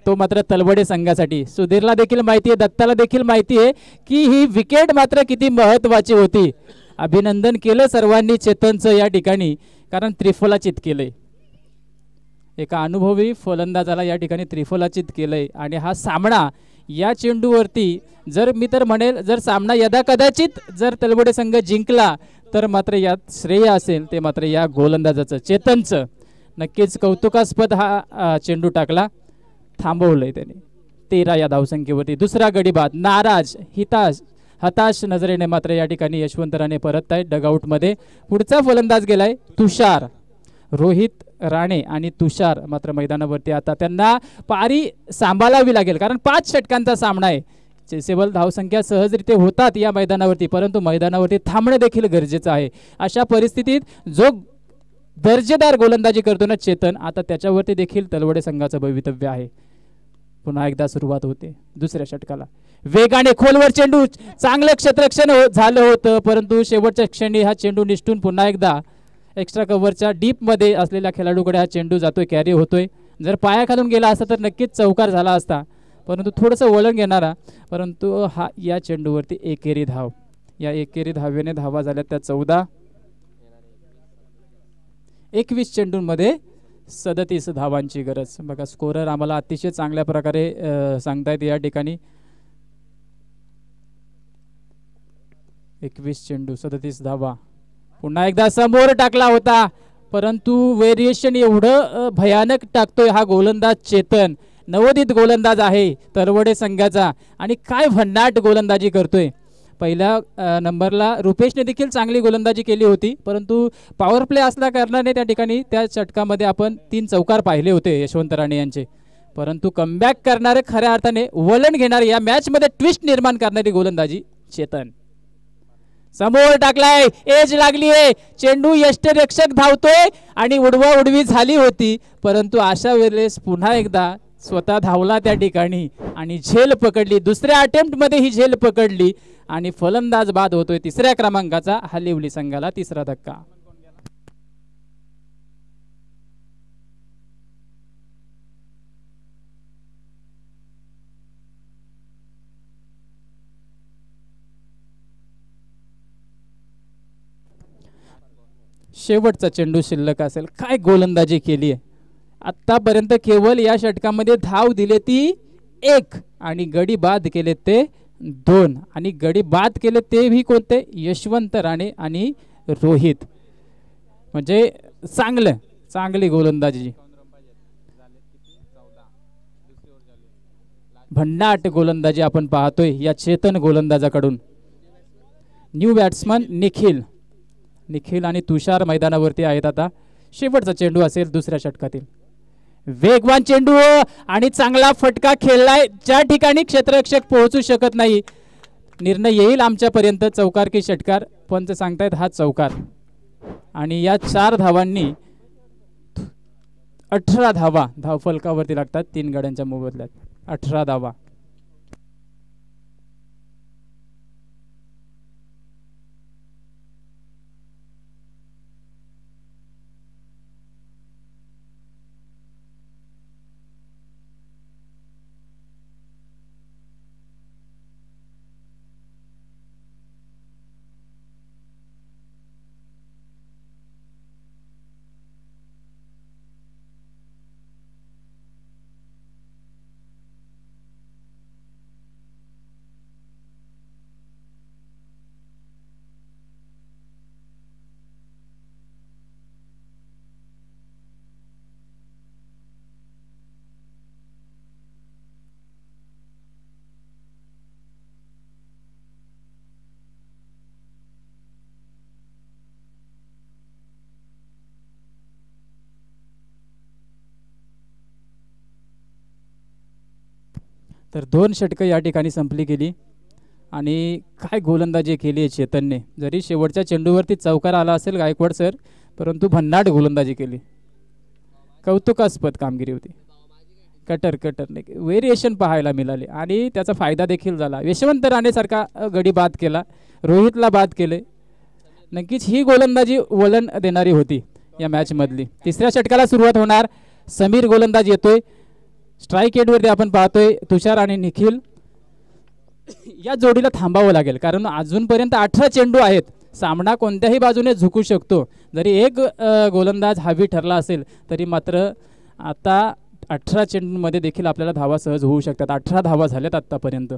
तो मात्र तलवडे संघासाठी. सुधीरला देखील माहिती आहे, दत्ताला देखील माहिती आहे की ही विकेट मात्र किती महत्वाची होती. अभिनंदन केलं सर्वांनी चेतनचं या ठिकाणी, कारण त्रिफलाचित केलंय. एका अनुभवी फलंदाजाला या ठिकाणी त्रिफलाचित केलंय आणि हा सामना या चेंडूवरती जर मी तर म्हणेल जर सामना यदा कदाचित जर तलवडे संघ जिंकला तर मात्र यात श्रेय असेल ते मात्र या गोलंदाजाचं चेतनचं. नक्कीच कौतुकास्पद हा चेंडू टाकला. थांबवलंय त्याने 13 या धावसंख्येवरती. दुसरा गडी बाद. नाराज हताश नजरेने मात्र या ठिकाणी यशवंत राणे परत आहेत डगआउटमध्ये. पुढचा फलंदाज गेलाय तुषार. रोहित राणे आणि तुषार मात्र मैदानावरती. आता त्यांना पारी सांभाळावी लागेल कारण 5 षटकांचा सामना आहे. चेसेबल धावसंख्या सहजरित्या होतात या मैदानावरती, परंतु मैदानावरती थांबणे देखील गरजेचं आहे. अशा परिस्थितीत जो दर्जेदार गोलंदाजी करतो ना चेतन, आता त्याच्यावरती देखील तलवडे संघाचं भवितव्य आहे. पुन्हा एकदा सुरुवात होते दुसऱ्या षटकाला. वेगाने खोलवर चेंडू, चांगलं क्षेत्ररक्षण झालं होतं, परंतु शेवटच्या क्षणी हा चेंडू निष्ठून पुन्हा एकदा एक्स्ट्रा कव्हरच्या डीप मध्ये असलेल्या खेळाडूकडे हा चेंडू जातोय, कॅरी होतोय. जर पाया खालून गेला असता तर नक्कीच चौकार झाला असता, परंतु थोडंसं वळण घेणारा. परंतु हा या चेंडूवरती एकेरी धाव. या एकेरी धावेने धावा झाल्या त्या 14. 21 चेंडूंमध्ये 37 धावांची गरज. बघा स्कोरर आम्हाला अतिशय चांगल्या प्रकारे सांगतायत या ठिकाणी. 21 चेंडू 37 धावा. पुन्हा एकदा समोर टाकला होता, परंतु व्हेरिएशन एवढं भयानक टाकतोय हा गोलंदाज चेतन. नवोदित गोलंदाज आहे तलवडे संघाचा आणि काय भन्नाट गोलंदाजी करतोय. पहिल्या नंबरला रुपेशने देखील चांगली गोलंदाजी केली होती, परंतु पॉवर प्ले असल्या कारणाने त्या ठिकाणी त्या षटकामध्ये आपण 3 चौकार पाहिले होते यशवंत राणे यांचे. परंतु कमबॅक करणारे खऱ्या अर्थाने वळण घेणारे या मॅच मध्ये ट्विस्ट निर्माण करणारी गोलंदाजी चेतन. समोर टाकलाय, एज लागलीये, चेंडू यष्टरक्षक धावतोय आणि उडवा उडवी झाली होती, परंतु अशा वेळेस पुन्हा एकदा स्वतः धावला त्या ठिकाणी आणि झेल पकडली. दुसऱ्या अटेम्प्ट मध्ये ही झेल पकडली आणि फलंदाज बाद होतोय 3ऱ्या क्रमांकाचा. हालिवली संघाला 3रा धक्का. शेवटचा चेंडू शिल्लक असेल. काय गोलंदाजी केली आहे आतापर्यंत. केवळ या षटकामध्ये धाव दिले ती 1 आणि गडी बाद केले ते 2 आणि गडी बाद केले तेही कोणते, यशवंत राणे आणि रोहित. म्हणजे चांगली गोलंदाजी. भन्नाट गोलंदाजी आपण पाहतोय या चेतन गोलंदाजाकडून. न्यू बॅट्समन निखिल आणि तुषार मैदानावरती आहेत. आता शेवटचा चेंडू असेल दुसऱ्या षटकातील. वेगवान चेंडू आणि चांगला फटका खेळलाय ज्या ठिकाणी क्षेत्ररक्षक पोहोचू शकत नाही. निर्णय येईल आमच्यापर्यंत चौकार की षटकार, पंच सांगतायत हा चौकार. आणि या 4 धावांनी 18 धावा धावफलकावरती लागतात 3 गड्यांच्या मोबदल्यात. 18 धावा. तर 2 षटकं या ठिकाणी संपली गेली. आणि काय गोलंदाजी केली आहे चेतनने. जरी शेवटच्या चेंडूवरती चौकार आला असेल गायकवाड सर, परंतु भन्नाट गोलंदाजी केली. कौतुकास्पद कामगिरी होती. कटर नाही व्हेरिएशन पाहायला मिळाले आणि त्याचा फायदा देखील झाला. यशवंत राणेसारखा गडी बाद केला, रोहितला बाद केले. नक्कीच ही गोलंदाजी वळण देणारी होती या मॅचमधली. तिसऱ्या षटकाला सुरुवात होणार. समीर गोलंदाज येतोय. स्ट्राईक एंडवरती आपण पाहतोय तुषार आणि निखिल. या जोडीला थांबावं लागेल कारण अजूनपर्यंत 18 चेंडू आहेत. सामना कोणत्याही बाजूने झुकू शकतो. जरी एक गोलंदाज हावी ठरला असेल तरी मात्र आता 18 चेंडूंमध्ये देखील आपल्याला धावा सहज होऊ शकतात. 18 धावा झाल्यात आतापर्यंत.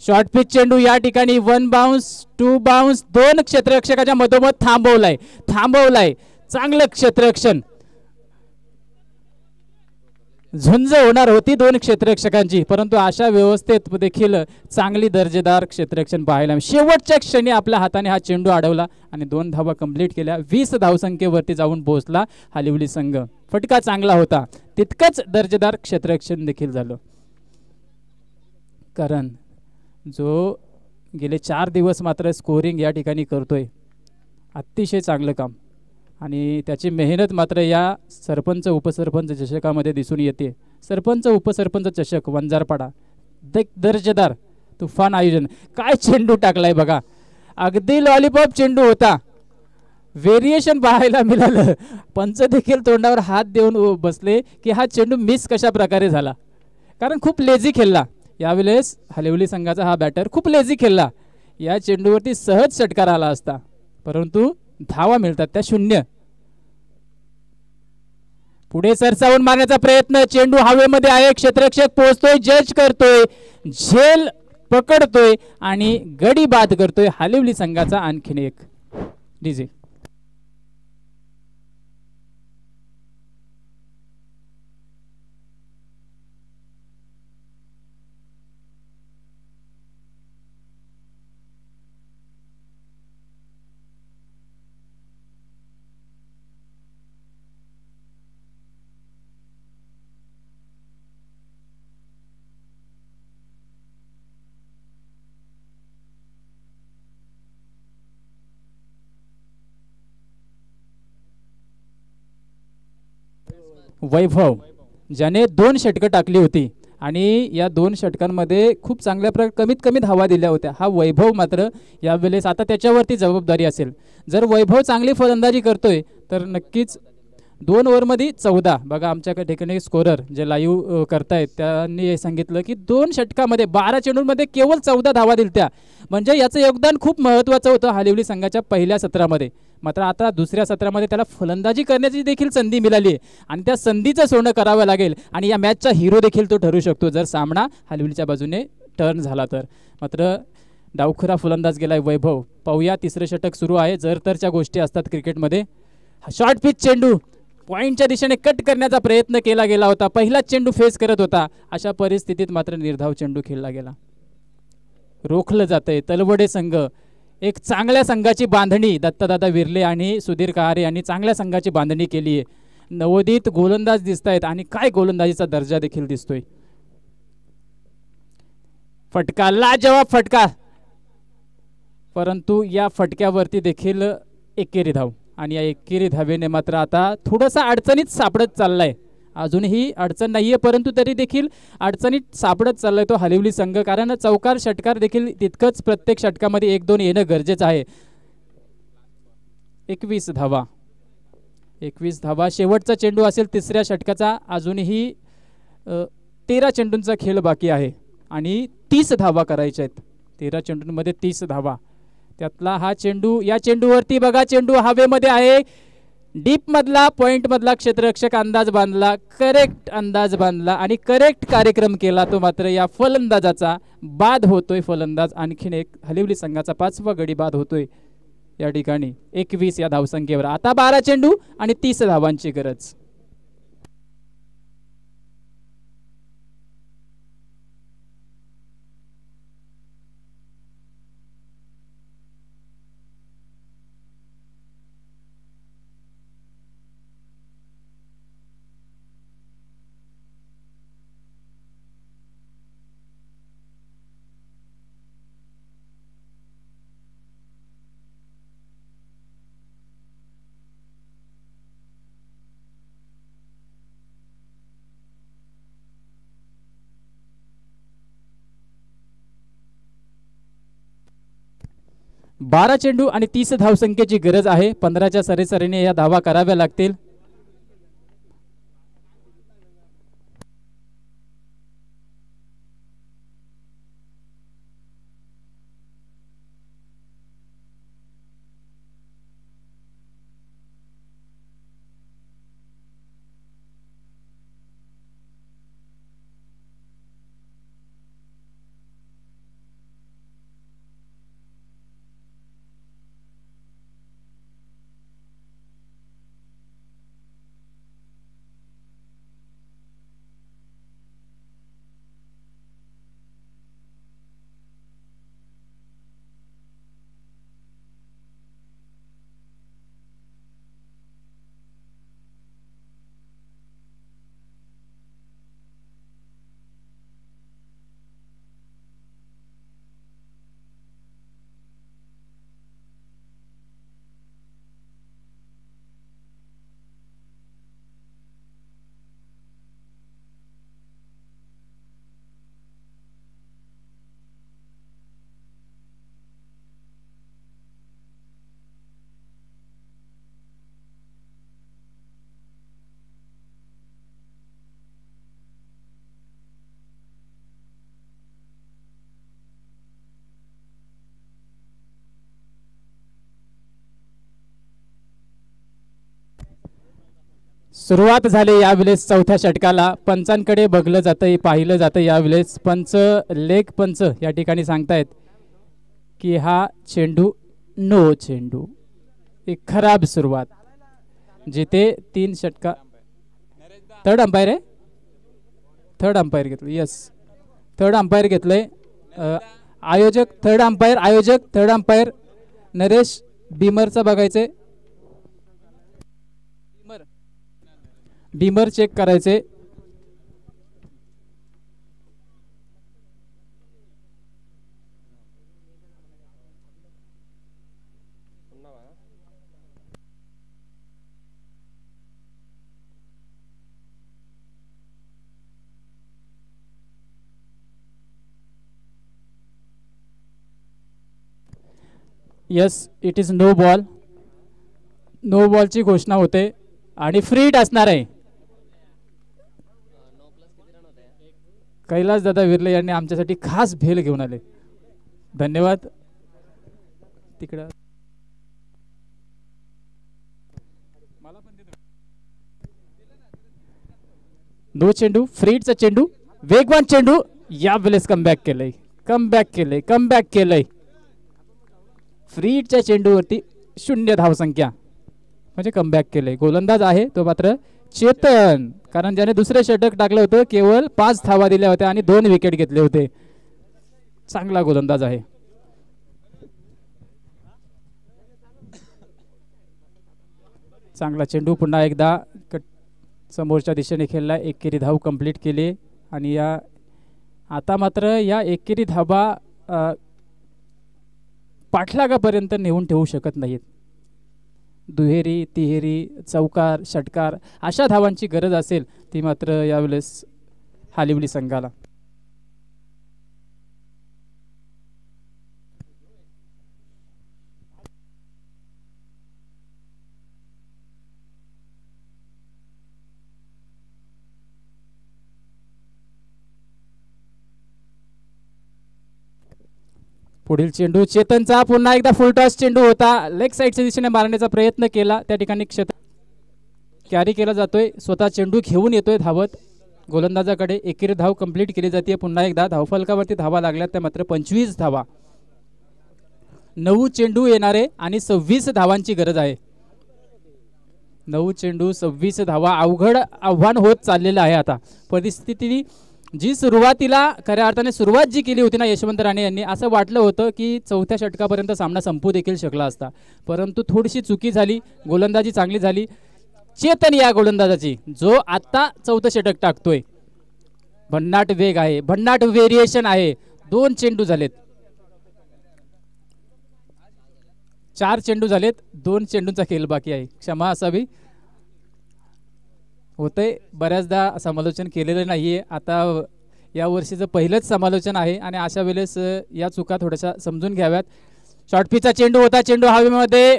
शॉर्ट पिच चेंडू या ठिकाणी 1 बाउन्स 2 बाउन्स 2 क्षेत्ररक्षकाच्या मधोमध थांबवलाय. चांगलं क्षेत्ररक्षण. झुंज होणार होती 2 क्षेत्ररक्षकांची, परंतु अशा व्यवस्थेत देखील चांगली दर्जेदार क्षेत्ररक्षण पाहायला. शेवटच्या क्षणी आपल्या हाताने हा चेंडू अडवला आणि 2 धावा कंप्लीट केल्या. 20 धावसंख्येवरती जाऊन पोहोचला हालिवली संघ. फटका चांगला होता, तितकंच दर्जेदार क्षेत्ररक्षण देखील झालं. कारण जो गेले 4 दिवस मात्र स्कोरिंग या ठिकाणी करतोय, अतिशय चांगलं काम. आणि त्याची मेहनत मात्र या सरपंच उपसरपंच चषकामध्ये दिसून येते. सरपंच उपसरपंच चषक वंजारपाडा दर्जेदार तुफान आयोजन. काय चेंडू टाकलाय बघा, अगदी लॉलीपॉप चेंडू होता. व्हेरिएशन पाहायला मिळालं. पंच देखील तोंडावर हात देऊन बसले की हा चेंडू मिस कशा प्रकारे झाला. कारण खूप लेझी खेळला यावेळेस हालिवली संघाचा हा बॅटर. खूप लेझी खेळला. या चेंडूवरती सहज षटकार आला असता, परंतु धावा मिळतात त्या 0. पुढे सरसावून मारण्याचा प्रयत्न. चेंडू हवेमध्ये आहे. क्षेत्ररक्षक पोहोचतोय, जज करतोय, झेल पकडतोय आणि गडी बाद करतोय हालिवली संघाचा आणखीन एक. डीजे वैभव ज्याने 2 षटकं टाकली होती आणि या 2 षटकांमध्ये खूप चांगल्या कमीत कमी धावा दिल्या होत्या. हा वैभव मात्र यावेळेस आता त्याच्यावरती जबाबदारी असेल. जर वैभव चांगली फलंदाजी करतोय तर नक्कीच 2 ओव्हरमध्ये 14. बघा आमच्या ठिकाणी स्कोरर जे लाईव्ह करतायत त्यांनी हे सांगितलं की 2 षटकामध्ये 12 चेंडूंमध्ये केवळ 14 धावा दिलत्या. म्हणजे याचं योगदान खूप महत्त्वाचं होतं हालिवली संघाच्या पहिल्या सत्रामध्ये. मात्र आता दुसऱ्या सत्रामध्ये त्याला फलंदाजी करण्याची देखील संधी मिळाली आहे आणि त्या संधीचं सोनं करावं लागेल. आणि या मॅचचा हिरो देखील तो ठरू शकतो जर सामना हालिवलीच्या बाजूने टर्न झाला तर. मात्र डावखुरा फलंदाज गेलाय वैभव. पाहूया तिसरं षटक सुरू आहे. जर तरच्या गोष्टी असतात क्रिकेटमध्ये. शॉर्ट पिच चेंडू पॉईंटच्या दिशेने कट करण्याचा प्रयत्न केला गेला होता. पहिलाच चेंडू फेस करत होता. अशा परिस्थितीत मात्र निर्धाव चेंडू खेळला गेला. रोखलं जातंय तलवडे संघ. एक चांगल्या संघाची बांधणी दत्तदादा विर्ले आणि सुधीर कहारे यांनी चांगल्या संघाची बांधणी केली आहे. नवोदित गोलंदाज दिसत आहेत आणि काय गोलंदाजीचा दर्जा देखील दिसतोय. फटका लाजवाब फटका. परंतु या फटक्यावरती देखील एकेरी धाव आणि या एकेरी धावेने मात्र आता थोडासा अडचणीत सापडत चाललाय. अजूनही अडचण नाही आहे, परंतु तरी देखील अडचणीत सापडत चाललाय तो हलिवली संघ. कारण चौकार षटकार देखील तितकंच प्रत्येक षटकामध्ये 1-2 येणं गरजेचं आहे. 21 धावा, 21 धावा. शेवटचा चेंडू असेल तिसऱ्या षटकाचा. अजूनही 13 चेंडूंचा खेळ बाकी आहे आणि 30 धावा करायच्या आहेत. 13 चेंडूंमध्ये 30 धावा. त्यातला हा चेंडू, या चेंडूवरती बघा, चेंडू हवेमध्ये आहे. डीप मधला, पॉइंट मधला क्षेत्ररक्षक अंदाज बांधला, करेक्ट अंदाज बांधला आणि करेक्ट कार्यक्रम केला तो. मात्र या फलंदाजाचा बाद होतोय. फलंदाज आणखीन एक हलिवली संघाचा 5वा गडी बाद होतोय या ठिकाणी 21 या धावसंख्येवर. आता 12 चेंडू आणि 30 धावांची गरज. बारा चेंडू आणि 30 धावसंख्येची गरज आहे. 15च्या सरीसरीने या धावा कराव्या लागतील. सुरुवात झाली यावेळेस चौथ्या षटकाला. पंचांकडे बघलं जातं, पाहिलं जातं. यावेळेस पंच, लेग पंच या ठिकाणी सांगतायत की हा चेंडू नो चेंडू. एक खराब सुरुवात. जिथे 3 षटका. थर्ड अंपायर आहे, थर्ड अंपायर घेतलं. यस, थर्ड अंपायर घेतलंय आयोजक. थर्ड अंपायर आयोजक, थर्ड अंपायर नरेश बीमरचा बघायचे. बीमर चेक करायचे. Yes, it is no ball. No बॉलची घोषणा होते आणि फ्री हिट असणार आहे. कैलास दादा विर्ले यांनी आमच्यासाठी खास भेल घेऊन आले. धन्यवाद. तिकडं नो चेंडू, फ्रीडचा चेंडू, वेगवान चेंडू. यावेळेस कमबॅक केलंय, कमबॅक केलंय, कमबॅक केलंय. फ्रीडच्या चेंडूवरती 0 धावसंख्या म्हणजे कमबॅक केलंय. गोलंदाज आहे तो मात्र चेतन, कारण ज्याने दुसरे षटक टाकलं होतं. केवळ 5 धावा दिल्या होत्या आणि 2 विकेट घेतले होते. चांगला गोलंदाज आहे. चांगला चेंडू पुन्हा एकदा समोरच्या दिशेने खेळला. एकेरी धाव कंप्लीट केली आणि या आता मात्र या एकेरी धावा पाठलागापर्यंत नेऊन ठेवू शकत नाहीत. दुहेरी, तिहेरी, चौकार, षटकार अशा धावांची गरज असेल ती मात्र यावेळेस हालिवली संघाला. पुढील चेंडू चेतनचा पुन्हा एकदा फुलटॉस चेंडू होता. लेग साईडच्या दिशेने मारण्याचा प्रयत्न केला, त्या ठिकाणी क्षेत्र कॅरी केला जातोय. स्वतः चेंडू घेऊन येतोय धावत गोलंदाजाकडे. एकेरी धाव कंप्लीट केली जाते. पुन्हा एकदा धावफलकावरती धावा लागल्या त्या मात्र 25 धावा. 9 चेंडू येणारे आणि 26 धावांची गरज आहे. 9 चेंडू 26 धावा अवघड आव्हान होत चाललेलं आहे. आता परिस्थिती जी सुरुवातीला खऱ्या अर्थाने सुरुवात जी केली होती ना यशवंत राणे यांनी, असं वाटलं होतं की 4थ्या षटकापर्यंत सामना संपू देखील शकला असता, परंतु थोडीशी चुकी झाली. गोलंदाजी चांगली झाली चेतन या गोलंदाजाची, जो आता 4थं षटक टाकतोय. भन्नाट वेग आहे, भन्नाट व्हेरिएशन आहे. 2 चेंडू झालेत, 4 चेंडू झालेत, 2 चेंडूंचा खेळ बाकी आहे. क्षमा असावी. होतंय, बऱ्याचदा समालोचन केलेलं नाहीये. आता या वर्षीचं पहिलंच समालोचन आहे आणि अशा वेळेस या चुका थोड्याशा समजून घ्याव्यात. शॉर्ट पिचचा चेंडू होता, चेंडू हवेमध्ये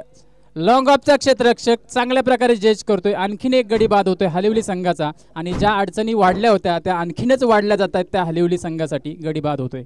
लॉंग ऑफचा क्षेत्ररक्षक चांगल्या प्रकारे जज करतोय. आणखीन एक गडी बाद होतोय हालिवली संघाचा आणि ज्या अडचणी वाढल्या होत्या त्या आणखीनच वाढल्या जात आहेत. त्या हालिवली संघासाठी गडी बाद होतोय.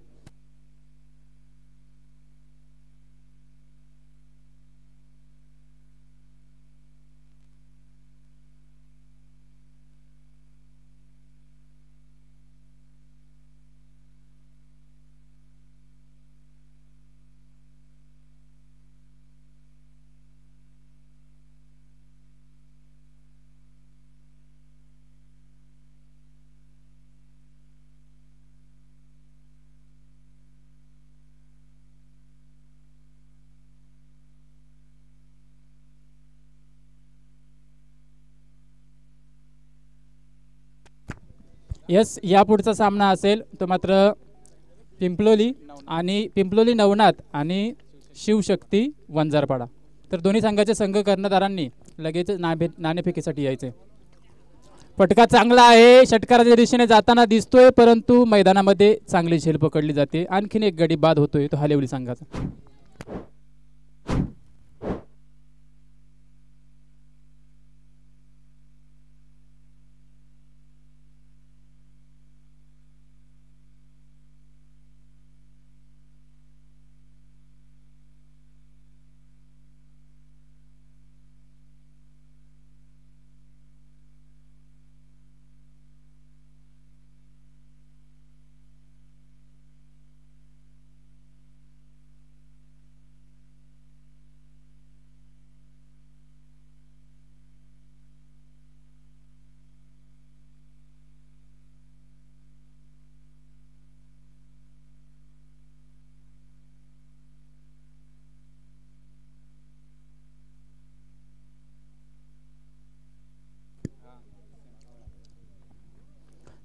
यस, या पुढचा सामना असेल तो मात्र पिंपलोली नवनाथ आणि शिवशक्ती वंजारपाडा. तर दोन्ही संघाचे संघ कर्णधारांनी लगेच नाणेफेकीसाठी यायचे. फटका चांगला आहे, षटकाराच्या दिशेने जाताना दिसतोय, परंतु मैदानामध्ये चांगली झेल पकडली जाते. आणखीन एक गडी बाद होतोय तो हालिवली संघाचा.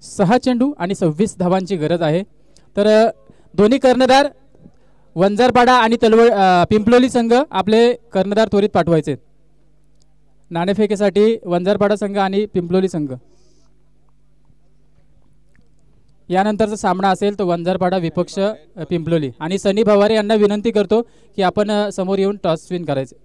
सहा चेंडू आणि 26 धावांची गरज आहे. तर दोन्ही कर्णधार वंजारपाडा आणि पिंपलोली संघ आपले कर्णधार त्वरित पाठवायचे नाणेफेकीसाठी. वंजारपाडा संघ आणि पिंपलोली संघ यानंतरचा सामना असेल तो वंजारपाडा विपक्ष पिंपलोली. आणि सनी भवारे यांना विनंती करतो की आपण समोर येऊन टॉस विन करायचे.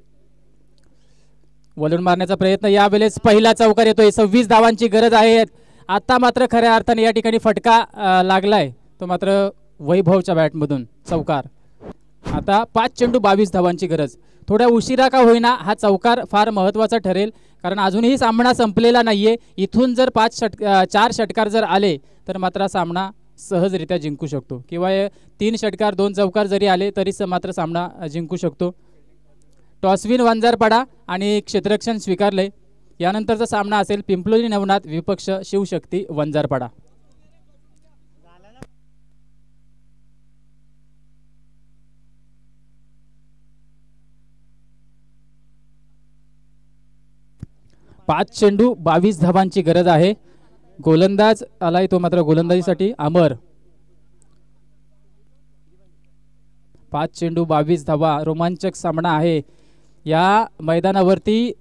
वळून मारण्याचा प्रयत्न, यावेळेस पहिला चौकार येतोय. 26 धावांची गरज आहे. आता मात्र खऱ्या अर्थाने या ठिकाणी फटका लागलाय तो मात्र वैभवच्या बॅटमधून चौकार. आता 5 चेंडू 22 धावांची गरज. थोड्या उशिरा का होईना हा चौकार फार महत्त्वाचा ठरेल, कारण अजूनही सामना संपलेला नाहीये. इथून जर 4 षटकार जर आले तर मात्र सामना सहजरित्या जिंकू शकतो, किंवा 3 षटकार 2 चौकार जरी आले तरी मात्र सामना जिंकू शकतो. टॉसविन वंजारपाडा आणि क्षेत्ररक्षण स्वीकारले. यानंतरचा सामना असेल पिंपलोली नवनाथ विपक्ष शिवशक्ती वंजारपाडा. पाच चेंडू 22 धावांची गरज आहे. गोलंदाज आलाय तो मात्र गोलंदाजीसाठी अमर. 5 चेंडू 22 धावा. रोमांचक सामना आहे. या मैदानावरती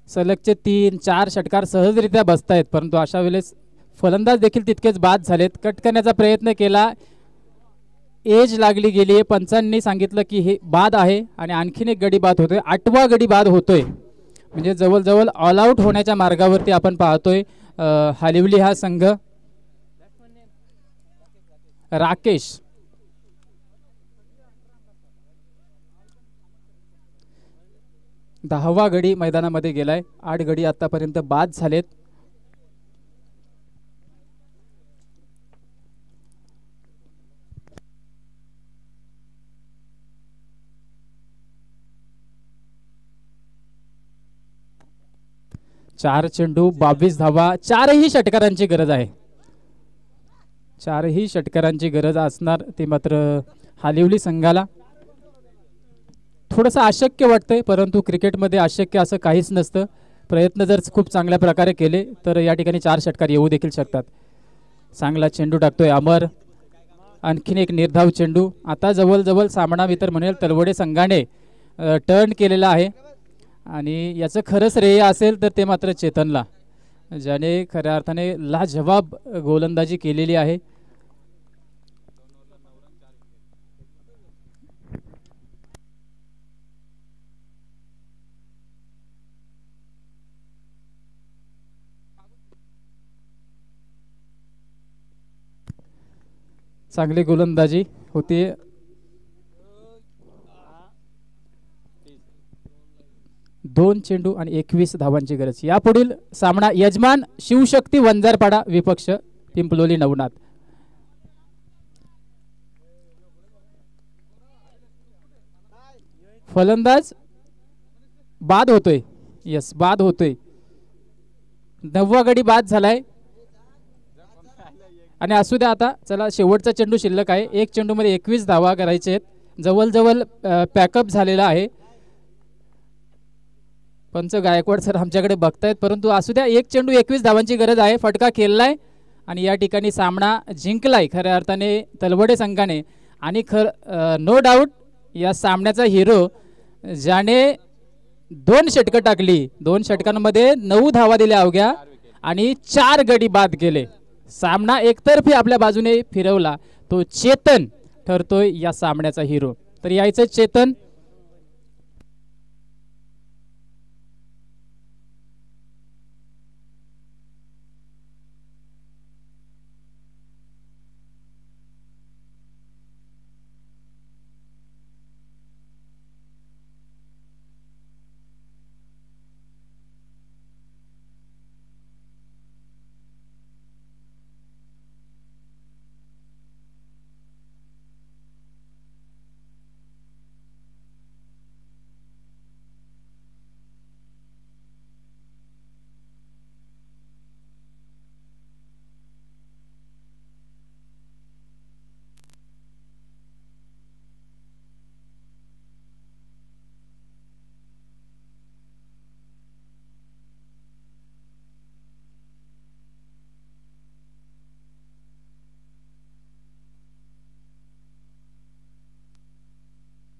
सलगचे 3-4 षटकार सहजरित्या बसत आहेत, परंतु अशा वेळेस फलंदाज देखील तितकेच बाद झालेत. कट करण्याचा प्रयत्न केला, एज लागली गेली आहे. पंचांनी सांगितलं की हे बाद आहे आणि आणखीन एक गडी बाद होतोय. 8वा गडी बाद होतोय, म्हणजे जवळजवळ ऑल आउट होण्याच्या मार्गावरती आपण पाहतोय हालिवली हा संघ. राकेश दहावा गडी मैदानामध्ये गेलाय. 8 गडी आतापर्यंत बाद झालेत. चार चेंडू 22 धावा. 4ही षटकारांची गरज आहे. 4ही षटकारांची गरज असणार ते मात्र हालिवली संघाला. थोडंसं अशक्य वाटतंय, परंतु क्रिकेटमध्ये अशक्य असं काहीच नसतं. प्रयत्न जर खूप चांगल्या प्रकारे केले तर या ठिकाणी 4 षटकार येऊ देखील शकतात. चांगला चेंडू टाकतोय अमर. आणखीन एक निर्धाव चेंडू. आता जवळजवळ सामना मी तर म्हणेल तलवडे संघाने टर्न केलेला आहे आणि याचं खरं श्रेय असेल तर ते मात्र चेतनला, ज्याने खऱ्या अर्थाने लाजवाब गोलंदाजी केलेली आहे. चांगली गोलंदाजी होती. 2 चेंडू आणि 21 धावांची गरज. यापुढील सामना यजमान शिवशक्ती वंजारपाडा विपक्ष पिंपलोली नवनाथ. फलंदाज बाद होतोय. यस, बाद होतोय. 9वा गडी बाद झालाय आणि असू द्या. आता चला शेवटचा चेंडू शिल्लक आहे. 1 चेंडू मध्ये 21 धावा करायचे आहेत. जवळजवळ पॅकअप झालेला आहे. पंच गायकवाड सर आमच्याकडे बघतायत, परंतु असू द्या. 1 चेंडू 21 धावांची गरज आहे. फटका खेळलाय आणि या ठिकाणी सामना जिंकलाय खऱ्या अर्थाने तलवडे संघाने. आणि नो डाऊट या सामन्याचा हिरो, ज्याने 2 षटकं टाकली, 2 षटकांमध्ये 9 धावा दिल्या अवघ्या आणि 4 गडी बाद केले. सामना एकतर्फी आपल्या बाजूने फिरवला, तो चेतन ठरतोय या सामन्याचा हिरो. तर यायचं चेतन.